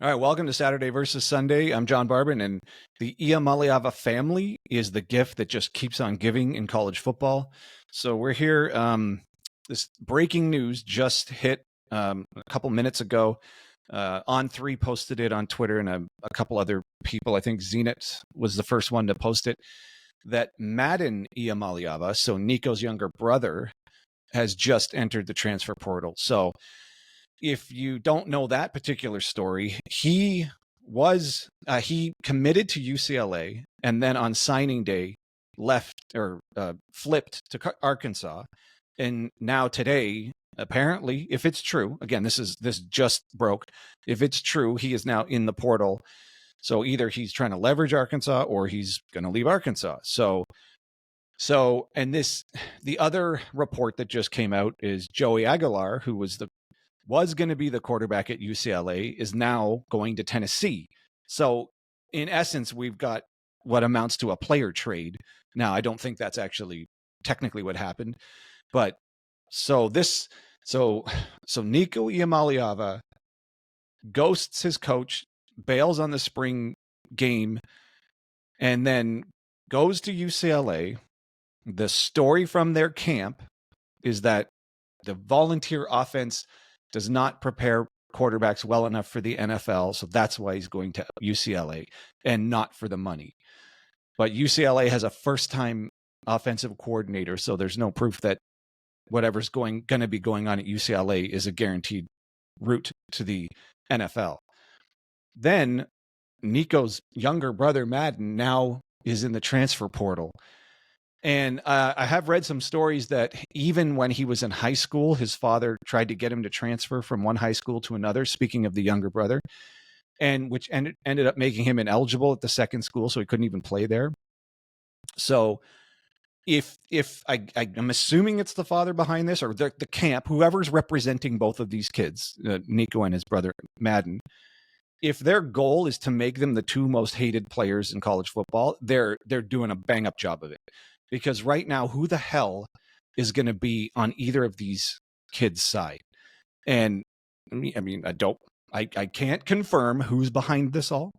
All right, welcome to Saturday versus Sunday. I'm Jon Barban, and the Iamaleava family is the gift that just keeps on giving in college football. So we're here. This breaking news just hit a couple minutes ago. On3 posted it on Twitter, and a couple other people. I think Zenit was the first one to post it. That Madden Iamaleava, so Nico's younger brother, has just entered the transfer portal. So if you don't know that particular story, he committed to UCLA and then on signing day left or flipped to Arkansas, and now today, apparently, if it's true, again, this just broke. If it's true, he is now in the portal. So either he's trying to leverage Arkansas or he's going to leave Arkansas. So and the other report that just came out is Joey Aguilar, who was going to be the quarterback at UCLA, is now going to Tennessee. So in essence, we've got what amounts to a player trade. Now, I don't think that's actually technically what happened, but so Nico Iamaleava ghosts his coach, bails on the spring game, and then goes to UCLA. The story from their camp is that the volunteer offense does not prepare quarterbacks well enough for the NFL, so that's why he's going to UCLA and not for the money. But UCLA has a first-time offensive coordinator, so there's no proof that whatever's going to be going on at UCLA is a guaranteed route to the NFL. Then Nico's younger brother, Madden, now is in the transfer portal. And I have read some stories that even when he was in high school, his father tried to get him to transfer from one high school to another, speaking of the younger brother, and which ended up making him ineligible at the second school, so he couldn't even play there. So if I'm assuming it's the father behind this, or the camp, whoever's representing both of these kids, Nico and his brother Madden, if their goal is to make them the two most hated players in college football, they're doing a bang up job of it. Because right now, who the hell is going to be on either of these kids' side? And I mean, I can't confirm who's behind this all.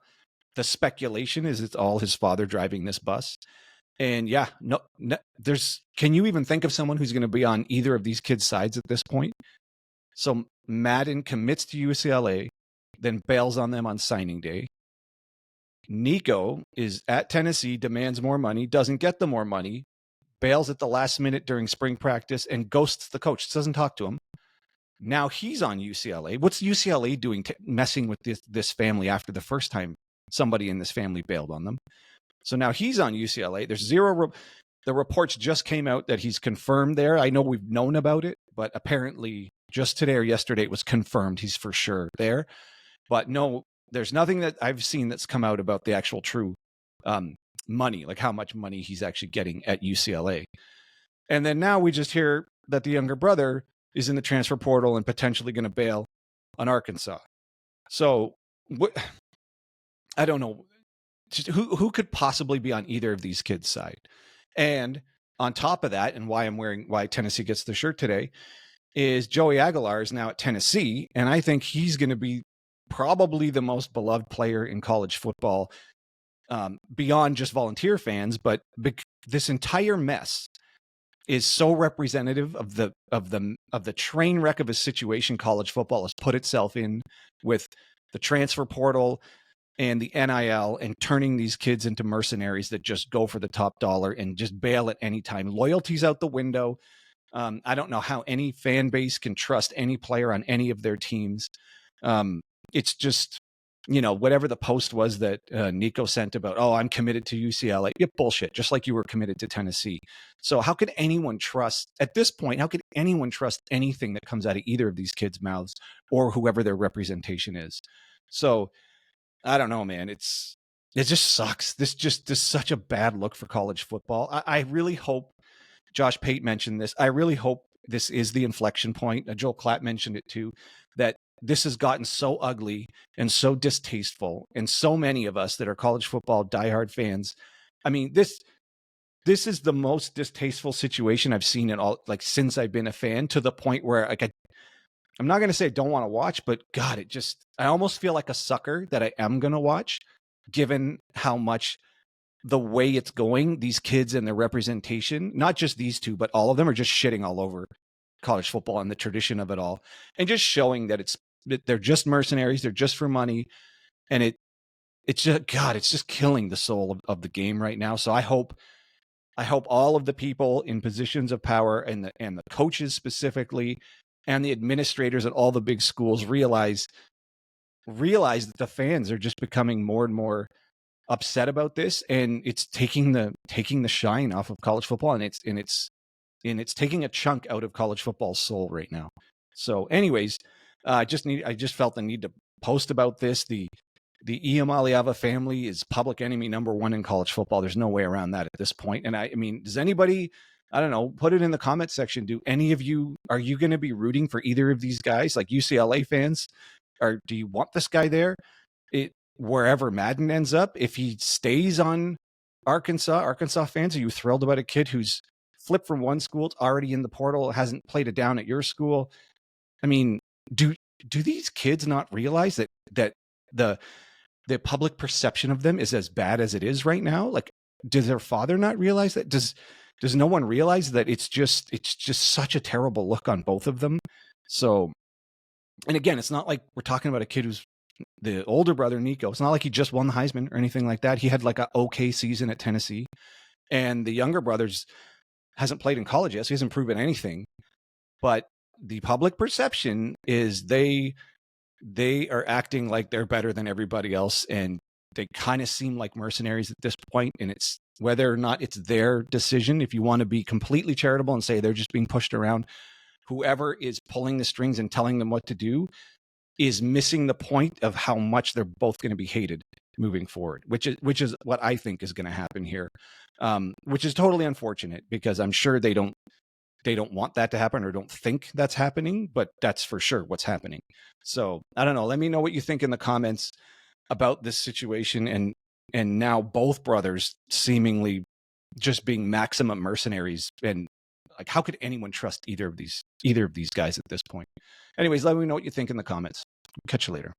The speculation is it's all his father driving this bus. And yeah, no, can you even think of someone who's going to be on either of these kids' sides at this point? So Madden commits to UCLA, then bails on them on signing day. Nico is at Tennessee, demands more money, doesn't get the more money, bails at the last minute during spring practice, and ghosts the coach, doesn't talk to him. Now he's on UCLA. What's UCLA doing messing with this family after the first time somebody in this family bailed on them? So now he's on UCLA. There's zero. The reports just came out that he's confirmed there. I know we've known about it, but apparently just today or yesterday it was confirmed he's for sure there. But no, there's nothing that I've seen that's come out about the actual true money, like how much money he's actually getting at UCLA. And then now we just hear that the younger brother is in the transfer portal and potentially going to bail on Arkansas. So I don't know who could possibly be on either of these kids' side. And on top of that, and why Tennessee gets the shirt today, is Joey Aguilar is now at Tennessee, and I think he's going to be probably the most beloved player in college football, beyond just volunteer fans. But this entire mess is so representative of the train wreck of a situation college football has put itself in, with the transfer portal and the NIL, and turning these kids into mercenaries that just go for the top dollar and just bail at any time. Loyalty's out the window. I don't know how any fan base can trust any player on any of their teams. It's just, whatever the post was that Nico sent about, I'm committed to UCLA. Yeah, bullshit, just like you were committed to Tennessee. So how could anyone trust, at this point, how could anyone trust anything that comes out of either of these kids' mouths or whoever their representation is? So I don't know, man. It just sucks. This is such a bad look for college football. I really hope, Josh Pate mentioned this, I really hope this is the inflection point. Joel Klatt mentioned it too, that this has gotten so ugly and so distasteful, and so many of us that are college football diehard fans, I mean, this is the most distasteful situation I've seen in all, like, since I've been a fan, to the point where, like, I'm not going to say I don't want to watch, but God, I almost feel like a sucker that I am going to watch, given how much the way it's going, these kids and their representation, not just these two, but all of them are just shitting all over college football and the tradition of it all, and just showing that they're just mercenaries, they're just for money, and it's just, God, it's just killing the soul of the game right now. So I hope all of the people in positions of power and the coaches specifically and the administrators at all the big schools realize that the fans are just becoming more and more upset about this, and it's taking the shine off of college football, and it's taking a chunk out of college football's soul right now. So anyways, I just felt the need to post about this. The Iamaleava family is public enemy number one in college football. There's no way around that at this point. And I mean, does anybody, I don't know, put it in the comment section. Do any of you, are you going to be rooting for either of these guys, like UCLA fans? Or do you want this guy there? Wherever Madden ends up, if he stays on Arkansas fans, are you thrilled about a kid who's flipped from one school, already in the portal, hasn't played it down at your school? I mean, do these kids not realize that the public perception of them is as bad as it is right now? Like, does their father not realize that? Does no one realize that it's just such a terrible look on both of them? So, and again, it's not like we're talking about a kid who's the older brother, Nico. It's not like he just won the Heisman or anything like that. He had like an okay season at Tennessee, and the younger brother's hasn't played in college yet, so he hasn't proven anything. But the public perception is they are acting like they're better than everybody else, and they kind of seem like mercenaries at this point. And it's whether or not it's their decision. If you want to be completely charitable and say they're just being pushed around, whoever is pulling the strings and telling them what to do is missing the point of how much they're both going to be hated moving forward, which is what I think is going to happen here, which is totally unfortunate, because I'm sure they don't want that to happen or don't think that's happening, but that's for sure what's happening. So I don't know. Let me know what you think in the comments about this situation, and now both brothers seemingly just being maximum mercenaries. And like, how could anyone trust either of these guys at this point? Anyways, let me know what you think in the comments. Catch you later.